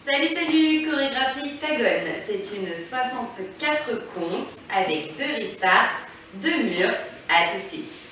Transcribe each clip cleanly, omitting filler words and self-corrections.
Salut, salut, chorégraphie Tagone. C'est une 64 comptes avec 2 restarts, 2 murs. À tout de suite.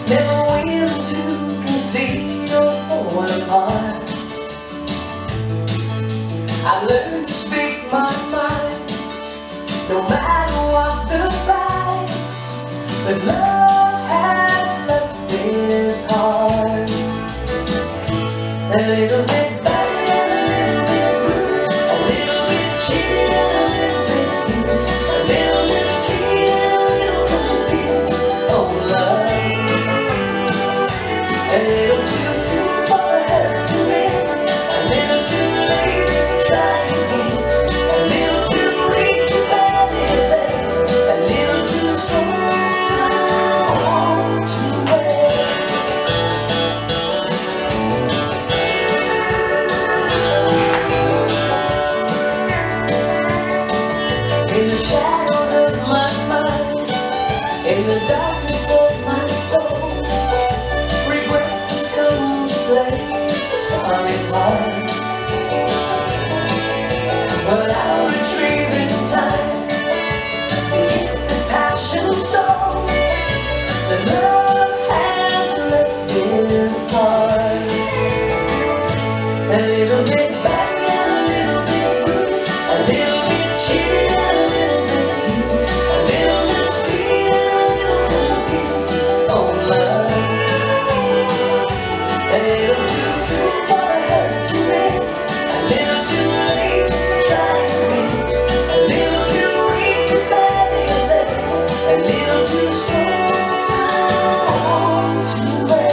Never willing to concede or fall apart. I learned to speak my mind, no matter what the price. But love has left this heart a little bit battered and a little bit bruised, a little bit cheated and a little bit used, a little mistreated and a little confused. Oh, love. A little too soon for the hurt to mend, a little too late to try again, a little too weak to bear this ache, a little too strong to bear. In the shadows of my mind, in the darkness of my soul, solid part. But I'll retrieve in time, and if the passion stone, the love has left this heart a little bit battered and a little bit bruised, a little bit cheated and a little bit used, a little mistreated and a little confused. Oh, love. A little too soon for the hurt to mend, a little too late to try again, a little too weak to bear this ache, a little too strong to bear.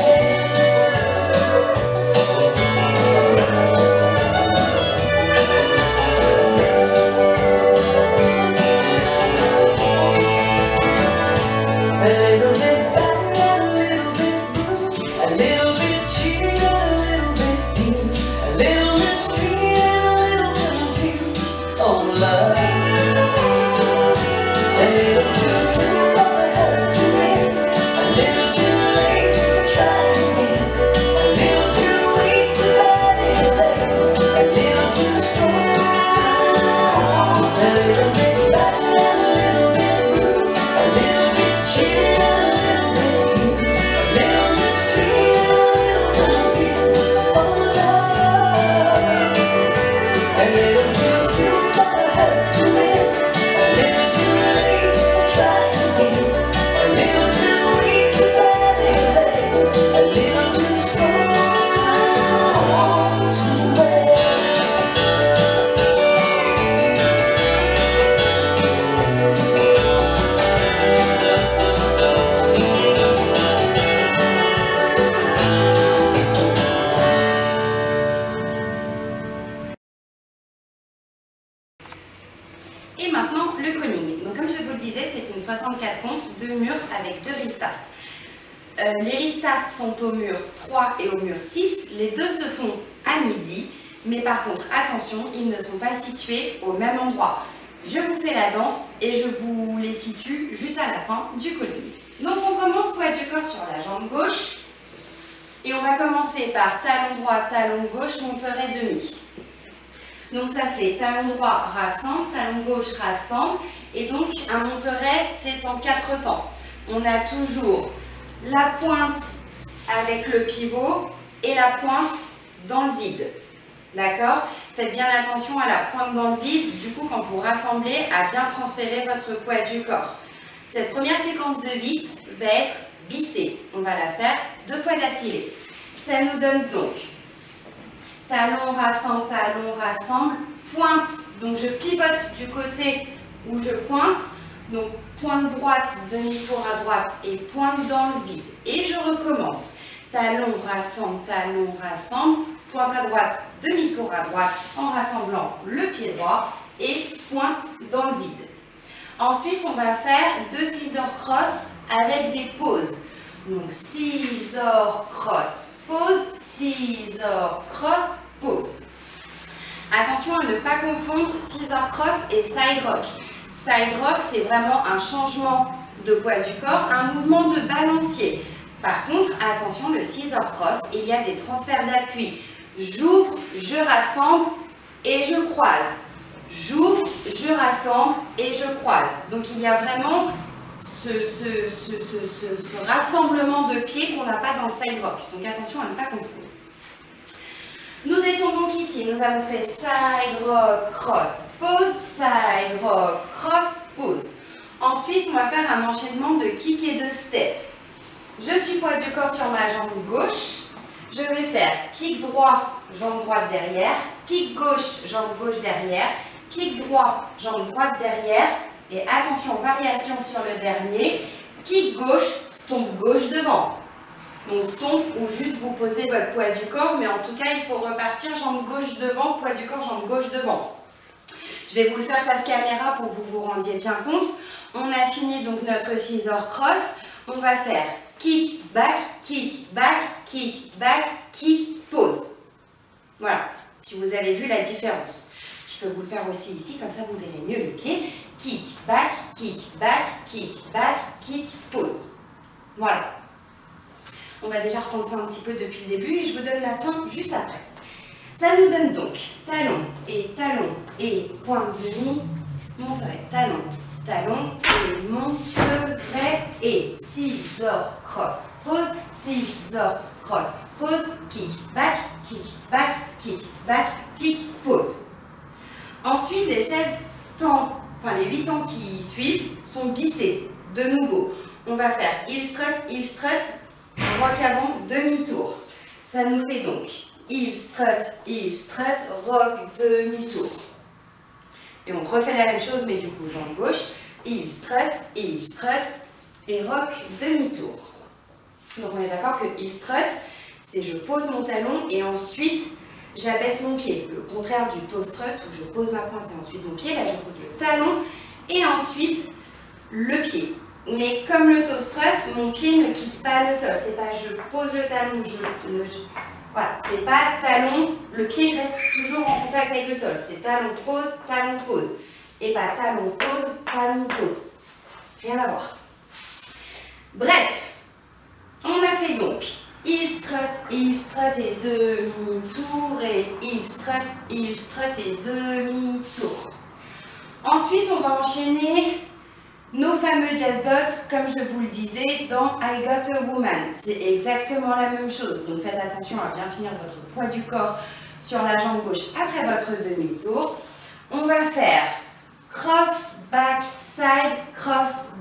A little bit battered and a little bit bruised, a little bit cheated and a little bit used, a little mistreated and a little confused. Oh, love. A little too soon for the hurt to mend, a little too late to try again, a little too weak to bear this ache, a little too strong. A little bit battered and a little bit bruised, a little bit cheated and a little bit used, a little mistreated and a little confused. Oh, love. A little too soon for the hurt to mend, a little too late to try again, a little too weak to bear this ache, a little too strong to bear. Et maintenant, le calling. Donc, comme je vous le disais, c'est une 64 comptes, 2 murs avec 2 restarts. Les restarts sont au mur 3 et au mur 6. Les deux se font à midi. Mais par contre, attention, ils ne sont pas situés au même endroit. Je vous fais la danse et je vous les situe juste à la fin du calling. Donc, on commence poids du corps sur la jambe gauche. Et on va commencer par talon droit, talon gauche, monteur et demi. Donc ça fait talon droit, rassemble, talon gauche, rassemble. Et donc un monteret, c'est en 4 temps. On a toujours la pointe avec le pivot et la pointe dans le vide. D'accord? Faites bien attention à la pointe dans le vide, du coup quand vous rassemblez, à bien transférer votre poids du corps. Cette première séquence de 8 va être bissée. On va la faire 2 fois d'affilée. Ça nous donne donc talon, rassemble, pointe, donc je pivote du côté où je pointe, donc pointe droite, demi-tour à droite et pointe dans le vide. Et je recommence, talon, rassemble, pointe à droite, demi-tour à droite en rassemblant le pied droit et pointe dans le vide. Ensuite, on va faire 2 scissors cross avec des pauses. Donc scissors, cross, pause, scissors, cross, pause. Attention à ne pas confondre scissors cross et side rock. Side rock, c'est vraiment un changement de poids du corps, un mouvement de balancier. Par contre, attention, le scissors cross, il y a des transferts d'appui. J'ouvre, je rassemble et je croise. J'ouvre, je rassemble et je croise. Donc il y a vraiment ce rassemblement de pieds qu'on n'a pas dans le side rock. Donc attention à ne pas confondre. Nous étions donc ici, nous avons fait side rock, cross, pause, side rock, cross, pause. Ensuite, on va faire un enchaînement de kick et de step. Je suis poids du corps sur ma jambe gauche. Je vais faire kick droit, jambe droite derrière, kick gauche, jambe gauche derrière, kick droit, jambe droite derrière. Et attention, variation sur le dernier, kick gauche, stomp gauche devant. Donc stomp ou juste vous posez votre poids du corps, mais en tout cas il faut repartir jambe gauche devant, poids du corps, jambe gauche devant. Je vais vous le faire face caméra pour que vous vous rendiez bien compte. On a fini donc notre scissor cross. On va faire kick, back, kick, back, kick, back, kick, pause. Voilà, si vous avez vu la différence. Je peux vous le faire aussi ici, comme ça vous verrez mieux les pieds. Kick, back, kick, back, kick, back, kick, pause. Voilà. On va déjà reprendre ça un petit peu depuis le début et je vous donne la fin juste après. Ça nous donne donc talon et pointe demi, monterai, talon, talon et monterai et scissor, cross, pause, scissor, cross, pause, kick, back, kick, back, kick, back, kick, pause. Ensuite, les 16 temps, enfin les 8 temps qui suivent sont bissés. De nouveau, on va faire heel strut, rock avant, demi-tour. Ça nous fait donc heel strut, rock, demi-tour. Et on refait la même chose, mais du coup, jambe gauche, heel strut et rock, demi-tour. Donc on est d'accord que heel strut, c'est je pose mon talon et ensuite j'abaisse mon pied. Le contraire du toe strut où je pose ma pointe et ensuite mon pied. Là, je pose le talon et ensuite le pied. Mais comme le toe strut, mon pied ne quitte pas le sol. C'est pas je pose le talon, voilà, c'est pas talon, le pied reste toujours en contact avec le sol. C'est talon pose. Et pas talon pose. Rien à voir. Bref, on a fait donc heel strut et demi-tour et heel strut et demi-tour. Ensuite, on va enchaîner nos fameux jazz box, comme je vous le disais, dans I Got a Woman. C'est exactement la même chose. Donc faites attention à bien finir votre poids du corps sur la jambe gauche après votre demi-tour. On va faire cross, back, side, cross,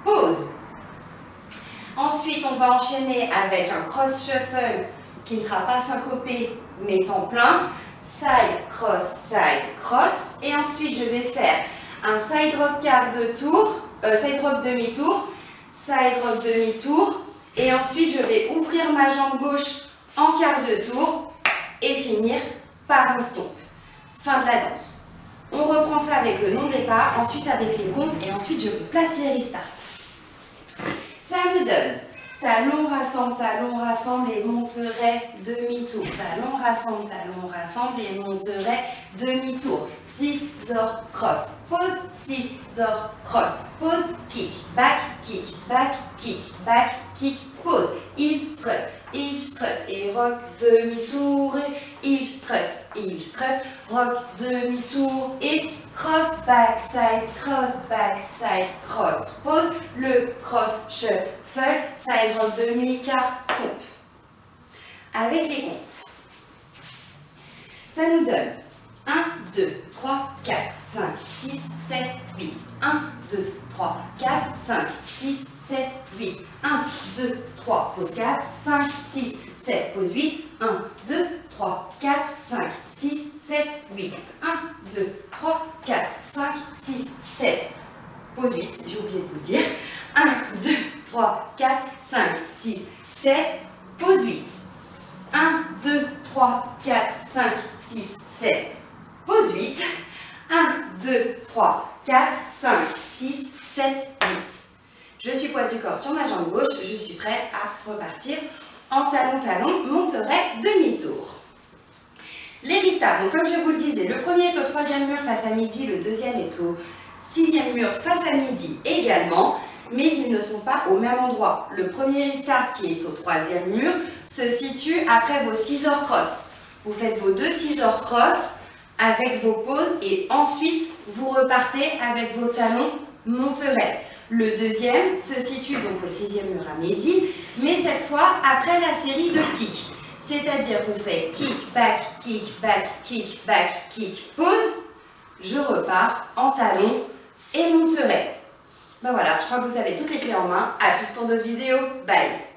pause. Ensuite, on va enchaîner avec un cross shuffle qui ne sera pas syncopé, mais temps plein. Side, cross. Et ensuite, je vais faire un side rock quart de tour, side rock demi-tour, et ensuite je vais ouvrir ma jambe gauche en quart de tour et finir par un stomp. Fin de la danse. On reprend ça avec le non-départ, ensuite avec les comptes et ensuite je vous place les restarts. Ça me donne talon rassemble et monterai demi-tour. Talon rassemble et monterai demi-tour. Scissor cross, pause, scissor cross, pause, kick, back, kick, pause. Heel strut et rock demi-tour et heel strut, rock demi-tour et cross back side, cross, pause, le cross shuffle, side rock demi-quart, stomp. Avec les comptes, ça nous donne 1, 2, 3, 4, 5, 6, 7, 8. 1, 2, 3, 4, 5, 6, 7, 8. 1, 2, 3, pause 4, 5, 6, 7, pause 8. 1, 2, 3, 4, 5, 6, 7, 8. 1, 2, 3, 4, 5, 6, 7. Pause 8, j'ai oublié de vous le dire. 1, 2, 3, 4, 5, 6, 7. Pause 8. 1, 2, 3, 4, 5, 6, 7. Pause 8. 1, 2, 3, 4, 5, 6, 7, 8. Je suis poids du corps sur ma jambe gauche, je suis prêt à repartir en talon-talon, monterai demi-tour. Les restarts, donc comme je vous le disais, le premier est au 3e mur face à midi, le deuxième est au 6e mur face à midi également, mais ils ne sont pas au même endroit. Le premier restart qui est au 3e mur se situe après vos scissor cross. Vous faites vos 2 scissor cross avec vos pauses et ensuite vous repartez avec vos talons monterets. Le deuxième se situe donc au 6e mur à midi, mais cette fois après la série de kicks. C'est-à-dire qu'on fait kick, back, kick, pause. Je repars en talon et monterai. Ben voilà, je crois que vous avez toutes les clés en main. À plus pour d'autres vidéos. Bye!